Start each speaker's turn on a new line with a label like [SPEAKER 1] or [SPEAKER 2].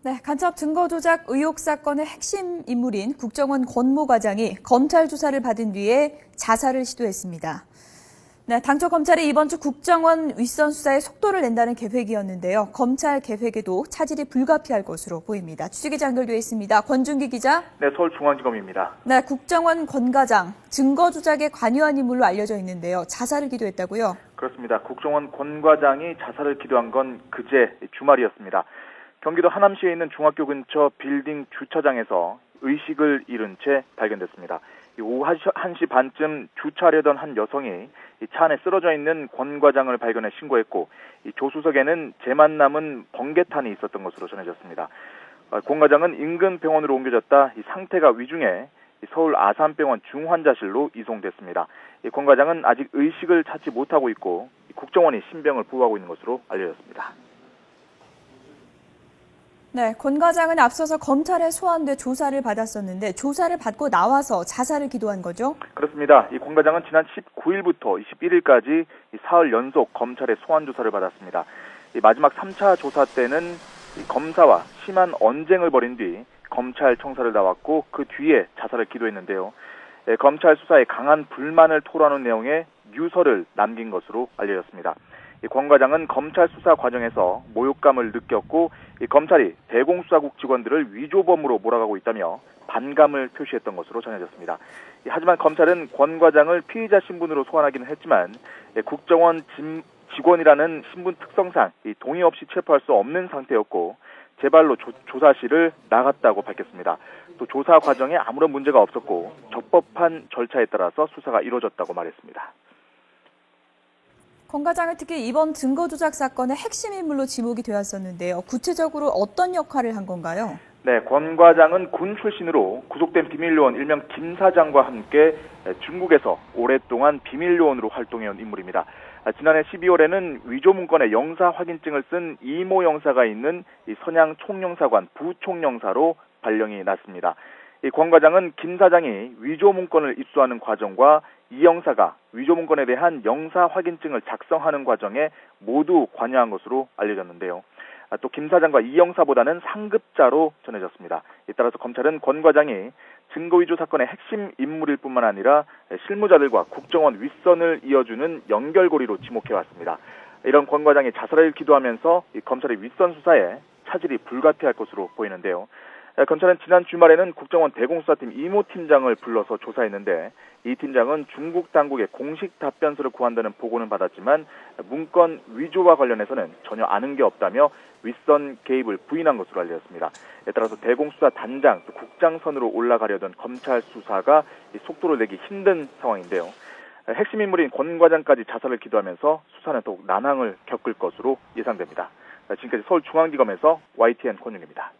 [SPEAKER 1] 네, 간첩 증거 조작 의혹 사건의 핵심 인물인 국정원 권모 과장이 검찰 조사를 받은 뒤에 자살을 시도했습니다. 네, 당초 검찰이 이번 주 국정원 윗선 수사에 속도를 낸다는 계획이었는데요. 검찰 계획에도 차질이 불가피할 것으로 보입니다. 취재기자 연결되어 있습니다. 권준기 기자.
[SPEAKER 2] 네, 서울중앙지검입니다.
[SPEAKER 1] 네, 국정원 권 과장 증거 조작에 관여한 인물로 알려져 있는데요. 자살을 기도했다고요?
[SPEAKER 2] 그렇습니다. 국정원 권 과장이 자살을 기도한 건 그제 주말이었습니다. 경기도 하남시에 있는 중학교 근처 빌딩 주차장에서 의식을 잃은 채 발견됐습니다. 오후 1시 반쯤 주차하려던 한 여성이 차 안에 쓰러져 있는 권 과장을 발견해 신고했고, 조수석에는 재만 남은 번개탄이 있었던 것으로 전해졌습니다. 권 과장은 인근 병원으로 옮겨졌다 상태가 위중해 서울 아산병원 중환자실로 이송됐습니다. 권 과장은 아직 의식을 찾지 못하고 있고 국정원이 신병을 보호하고 있는 것으로 알려졌습니다.
[SPEAKER 1] 네, 권 과장은 앞서서 검찰에 소환돼 조사를 받았었는데 조사를 받고 나와서 자살을 기도한 거죠?
[SPEAKER 2] 그렇습니다. 이 권 과장은 지난 19일부터 21일까지 사흘 연속 검찰에 소환 조사를 받았습니다. 마지막 3차 조사 때는 검사와 심한 언쟁을 벌인 뒤 검찰청사를 나왔고 그 뒤에 자살을 기도했는데요. 검찰 수사에 강한 불만을 토로하는 내용의 유서를 남긴 것으로 알려졌습니다. 권 과장은 검찰 수사 과정에서 모욕감을 느꼈고 검찰이 대공수사국 직원들을 위조범으로 몰아가고 있다며 반감을 표시했던 것으로 전해졌습니다. 하지만 검찰은 권 과장을 피의자 신분으로 소환하기는 했지만 국정원 직원이라는 신분 특성상 동의 없이 체포할 수 없는 상태였고 제발로 조사실을 나갔다고 밝혔습니다. 또 조사 과정에 아무런 문제가 없었고 적법한 절차에 따라서 수사가 이루어졌다고 말했습니다.
[SPEAKER 1] 권 과장은 특히 이번 증거 조작 사건의 핵심 인물로 지목이 되었었는데요. 구체적으로 어떤 역할을 한 건가요?
[SPEAKER 2] 네, 권 과장은 군 출신으로 구속된 비밀요원 일명 김 사장과 함께 중국에서 오랫동안 비밀요원으로 활동해온 인물입니다. 지난해 12월에는 위조 문건에 영사 확인증을 쓴 이모 영사가 있는 선양 총영사관 부총영사로 발령이 났습니다. 권 과장은 김 사장이 위조 문건을 입수하는 과정과 이 영사가 위조 문건에 대한 영사 확인증을 작성하는 과정에 모두 관여한 것으로 알려졌는데요. 또 김 사장과 이 영사보다는 상급자로 전해졌습니다. 따라서 검찰은 권 과장이 증거위조 사건의 핵심 인물일 뿐만 아니라 실무자들과 국정원 윗선을 이어주는 연결고리로 지목해왔습니다. 이런 권 과장이 자살을 기도하면서 검찰의 윗선 수사에 차질이 불가피할 것으로 보이는데요. 검찰은 지난 주말에는 국정원 대공수사팀 이모 팀장을 불러서 조사했는데 이 팀장은 중국 당국의 공식 답변서를 구한다는 보고는 받았지만 문건 위조와 관련해서는 전혀 아는 게 없다며 윗선 개입을 부인한 것으로 알려졌습니다. 따라서 대공수사 단장, 국장선으로 올라가려던 검찰 수사가 속도를 내기 힘든 상황인데요. 핵심 인물인 권 과장까지 자살을 기도하면서 수사는 더욱 난항을 겪을 것으로 예상됩니다. 지금까지 서울중앙지검에서 YTN 권윤입니다.